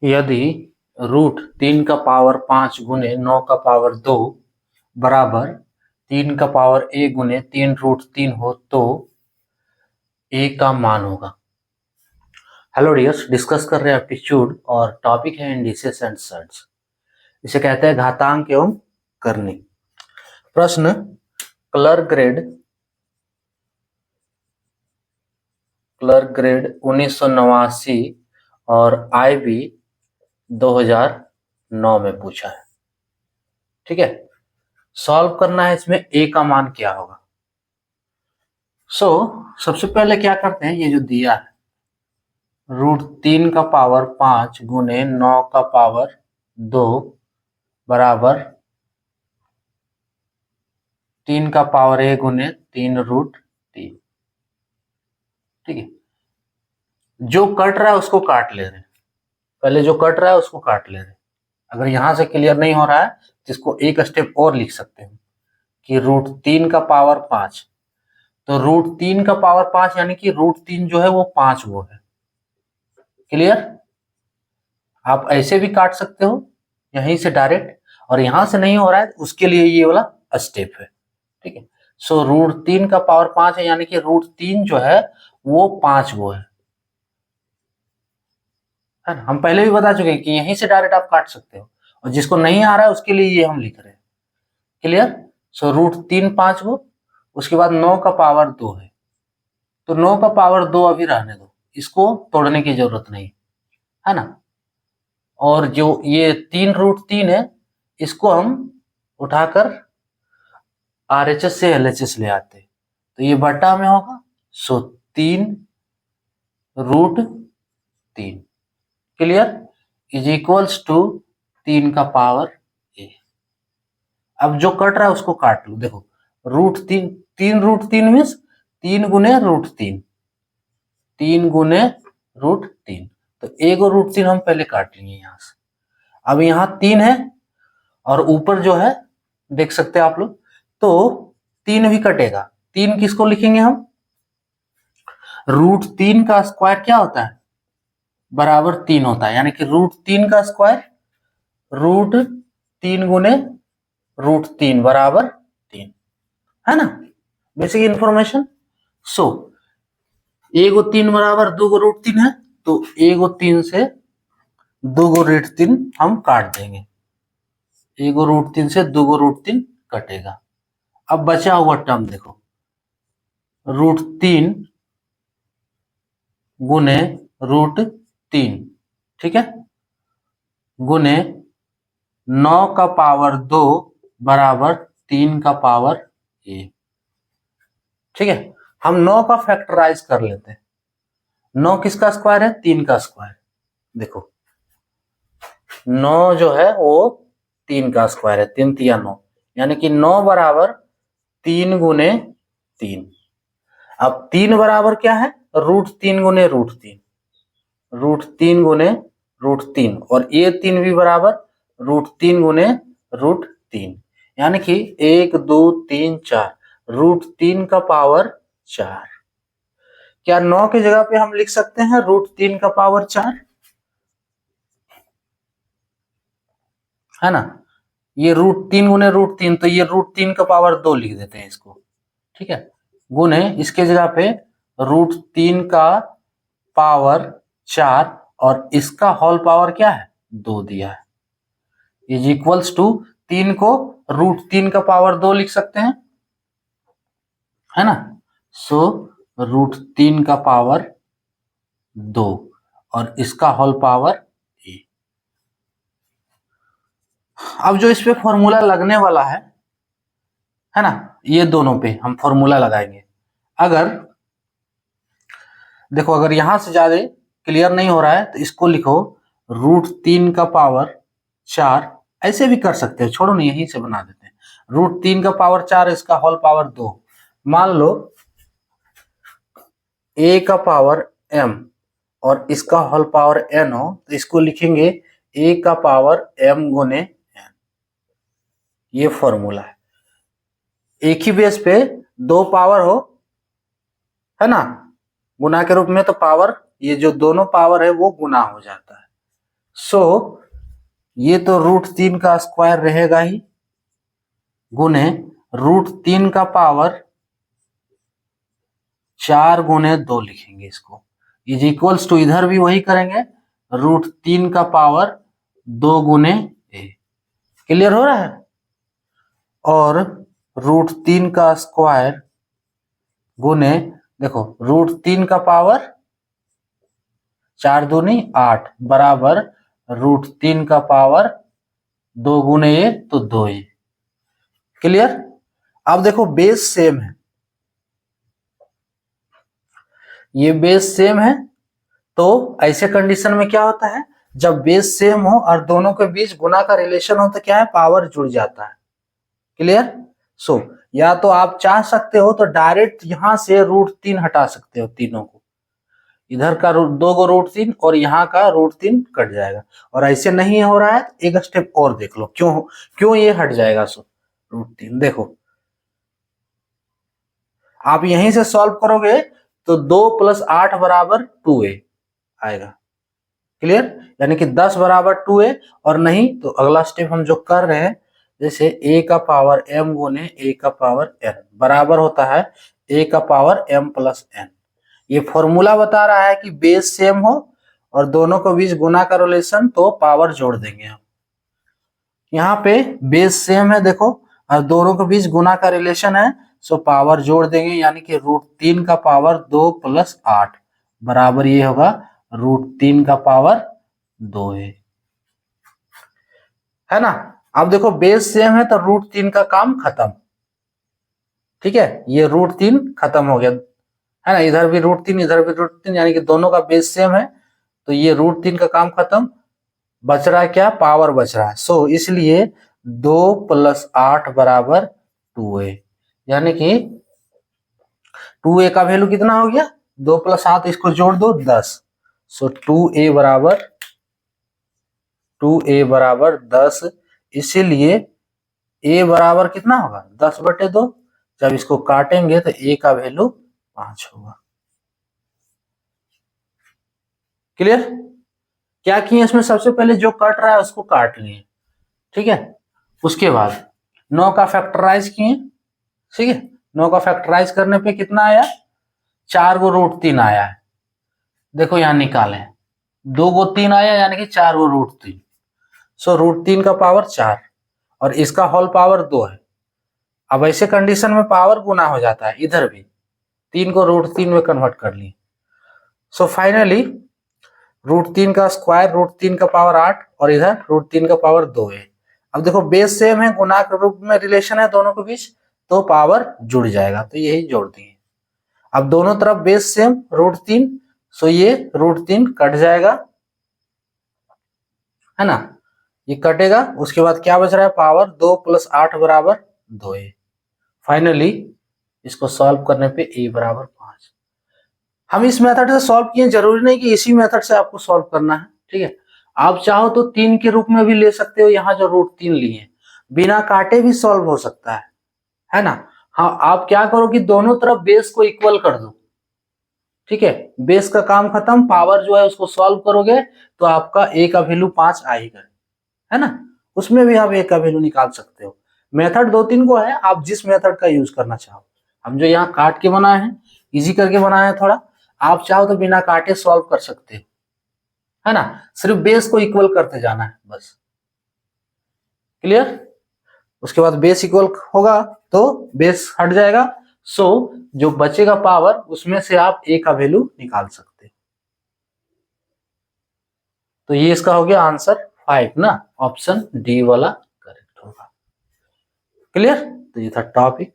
यदि रूट 3 का पावर 5 गुने 9 का पावर 2 बराबर 3 का पावर a गुने 3 रूट 3 हो तो a का मान होगा। हेलो डियर्स, डिस्कस कर रहे हैं एप्टीट्यूड और टॉपिक है इंडिसेस एंड सर्ट्स। इसे कहते हैं घातांक एवं करनी। प्रश्न, क्लर्क ग्रेड 1989 और IB 2009 में पूछा है। ठीक है, सॉल्व करना है। इसमें a का मान क्या होगा। सबसे पहले क्या करते हैं, ये जो दिया है रूट 3 का पावर 5 गुने 9 का पावर 2 बराबर 3 का पावर a गुने 3 रूट 3। ठीक है, जो कट रहा है उसको काट ले रहे हैं। पहले जो कट रहा है उसको काट ले रहे हैं। अगर यहां से क्लियर नहीं हो रहा है तो इसको एक स्टेप और लिख सकते हैं कि रूट 3 का पावर 5, तो रूट 3 का पावर 5 यानी कि रूट 3 जो है वो 5 वो है। क्लियर? आप ऐसे भी काट सकते हो यहीं से डायरेक्ट, और यहां से नहीं हो रहा है उसके लिए ये वाला स्टेप है। ठीक है, रूट 3 का पावर 5 है यानी कि रूट 3 जो है वो 5 वो है ना। हम पहले भी बता चुके हैं कि यहीं से डायरेक्ट आप काट सकते हो, और जिसको नहीं आ रहा है उसके लिए ये हम लिख रहे हैं। क्लियर? रूट 3 5 वो, उसके बाद 9 का पावर 2 है, तो 9 का पावर 2 अभी रहने दो, इसको तोड़ने की जरूरत नहीं है ना। और जो ये 3 रूट 3 है इसको हम उठाकर RHS से LHS ले आते, तो ये बट्टा में होगा। 3 root 3 clear is equals to 3 का पावर a। अब जो कट रहा है उसको काट लो। देखो रूट 3, 3 रूट 3 मीन्स 3 गुने रूट 3, 3 गुने रूट 3, तो एक रूट 3 हम पहले काट लेंगे यहां से। अब यहाँ 3 है और ऊपर जो है देख सकते हैं आप लोग, तो 3 भी कटेगा। 3 किसको लिखेंगे हम, रूट 3 का स्क्वायर क्या होता है, बराबर 3 होता है, यानी कि रूट 3 का स्क्वायर रूट 3 गुने रूट 3 बराबर 3 है ना। Basic information. एगो 3 बराबर 2 रूट 3 है, तो एगो 3 से 2 रूट 3 हम काट देंगे। एगो रूट 3 से 2 रूट 3 कटेगा। अब बचा हुआ टर्म देखो, रूट 3 गुने रूट 3, ठीक है, गुने 9 का पावर 2 बराबर 3 का पावर a। ठीक है, हम 9 का फैक्टराइज कर लेते हैं। 9 किसका स्क्वायर है, 3 का स्क्वायर। देखो 9 जो है वो 3 का स्क्वायर है, 3 तिया 9, यानी कि 9 बराबर 3 गुने 3। अब 3 बराबर क्या है, रूट 3 गुने रूट 3, रूट 3 गुने रूट 3, और ये 3 भी बराबर रूट 3 गुने रूट 3, यानी कि 1 2 3 4, रूट 3 का पावर 4। क्या 9 की जगह पे हम लिख सकते हैं रूट 3 का पावर 4, है ना। ये रूट 3 गुने रूट 3, तो ये रूट 3 का पावर 2 लिख देते हैं इसको। ठीक है, गुने इसके जगह पे रूट 3 का पावर 4 और इसका होल पावर क्या है, 2 दिया है, इज इक्वल्स टू 3 को रूट 3 का पावर 2 लिख सकते हैं, है ना। रूट 3 का पावर 2 और इसका होल पावर a। अब जो इस पे फॉर्मूला लगने वाला है ना, ये दोनों पे हम फॉर्मूला लगाएंगे। अगर देखो, अगर यहां से ज्यादा क्लियर नहीं हो रहा है तो इसको लिखो रूट 3 का पावर 4, ऐसे भी कर सकते हो, छोड़ो नहीं, यहीं से बना देते हैं। रूट 3 का पावर 4, इसका होल पावर 2। मान लो a का पावर m और इसका होल पावर n हो, तो इसको लिखेंगे a का पावर m गुने n। ये फॉर्मूला है। एक ही बेस पे 2 पावर हो, है ना, गुना के रूप में, तो पावर, ये जो दोनों पावर है वो गुना हो जाता है। सो ये तो √3 का स्क्वायर रहेगा ही, गुने √3 का पावर 4 गुने 2 लिखेंगे इसको, इज इक्वल्स टू इधर भी वही करेंगे, √3 का पावर 2 गुने ए। क्लियर हो रहा है? और √3 का स्क्वायर गुने, देखो √3 का पावर 4 दूनी 8 बराबर √3 का पावर 2 गुने ए तो 2a। क्लियर? अब देखो बेस सेम है, ये बेस सेम है, तो ऐसे कंडीशन में क्या होता है, जब बेस सेम हो और दोनों के बीच गुना का रिलेशन हो तो क्या है, पावर जुड़ जाता है। क्लियर? सो या तो आप चाह सकते हो तो डायरेक्ट यहां से √3 हटा सकते हो, तीनों को, इधर का 2 को √3 और यहाँ का √3 कट जाएगा। और ऐसे नहीं हो रहा है तो एक स्टेप और देख लो, क्यों ये हट जाएगा। सो √3 देखो, आप यहीं से सॉल्व करोगे तो 2 + 8 बराबर 2a आएगा। क्लियर? यानी कि 10 बराबर 2a, और नहीं तो अगला स्टेप हम जो कर रहे हैं, जैसे a का पावर m गुने a का पावर n बराबर होता है a का पावर m + n। ये फॉर्मूला बता रहा है कि बेस सेम हो और दोनों के बीच गुना का रिलेशन, तो पावर जोड़ देंगे हम। यहाँ पे बेस सेम है देखो, और दोनों के बीच गुना का रिलेशन है, सो पावर जोड़ देंगे, यानी कि √3 का पावर 2 + 8 बराबर ये होगा √3 का पावर 2 है ना। अब देखो बेस सेम है तो √3 का काम खत्म। ठीक है, ये √3 खत्म हो गया है ना, इधर भी √3 इधर भी √3, यानी कि दोनों का बेस सेम है, तो ये √3 का काम खत्म। बच रहा है क्या, पावर बच रहा है। सो इसलिए 2 + 8 बराबर 2a, यानी कि 2a का वैल्यू कितना हो गया, 2 + 7 इसको जोड़ दो 10। सो 2a बराबर 10, इसीलिए a बराबर कितना होगा, 10/2। जब इसको काटेंगे तो a का वैल्यू 5 होगा। क्लियर? क्या किए इसमें, सबसे पहले जो कट रहा है उसको काट लिए, ठीक है, उसके बाद 9 का फैक्टराइज किए, ठीक है, 9 का फैक्टराइज करने पे कितना आया, 4 को √3 आया है, देखो यहां निकालें, 2 को 3 आया यानी कि 4 को √3, सो √3 का पावर 4 और इसका होल पावर 2 है। अब ऐसे कंडीशन में पावर गुना हो जाता है, इधर भी 3 को √3 में कन्वर्ट कर लिए। सो फाइनली √3 का स्क्वायर √3 का पावर 8 और इधर √3 का पावर 2 है। अब देखो बेस सेम है, गुना के रूप में रिलेशन है दोनों के बीच, तो पावर जुड़ जाएगा, तो यही जोड़ दिए। अब दोनों तरफ बेस सेम √3, सो ये √3 कट जाएगा, है ना, ये कटेगा। उसके बाद क्या बच रहा है, पावर 2 + 8 बराबर 2a। फाइनली इसको सॉल्व करने पे a बराबर 5। हम इस मेथड से सॉल्व किए, जरूरी नहीं कि इसी मेथड से आपको सॉल्व करना है, ठीक है, आप चाहो तो 3 के रूप में भी ले सकते हो, यहाँ जो √3 लिए बिना काटे भी सॉल्व हो सकता है ना। हाँ, आप क्या करो कि दोनों तरफ बेस को इक्वल कर दो, ठीक है, बेस का काम खत्म, पावर जो है उसको सॉल्व करोगे तो आपका a का वैल्यू 5 आएगा, है ना, उसमें भी आप a का वैल्यू निकाल सकते हो। मेथड 2-3 को है, आप जिस मेथड का यूज करना चाहो। हम जो यहाँ काट के बनाए हैं, इजी करके बनाए हैं थोड़ा, आप चाहो तो बिना काटे सॉल्व कर सकते हो, है ना, सिर्फ बेस को इक्वल करते जाना है बस। क्लियर? उसके बाद बेस इक्वल होगा तो बेस हट जाएगा, सो जो बचेगा पावर उसमें से आप a का वैल्यू निकाल सकते हो। तो ये इसका हो गया आंसर 5 ना, ऑप्शन डी वाला करेक्ट होगा। क्लियर? तो ये था टॉपिक।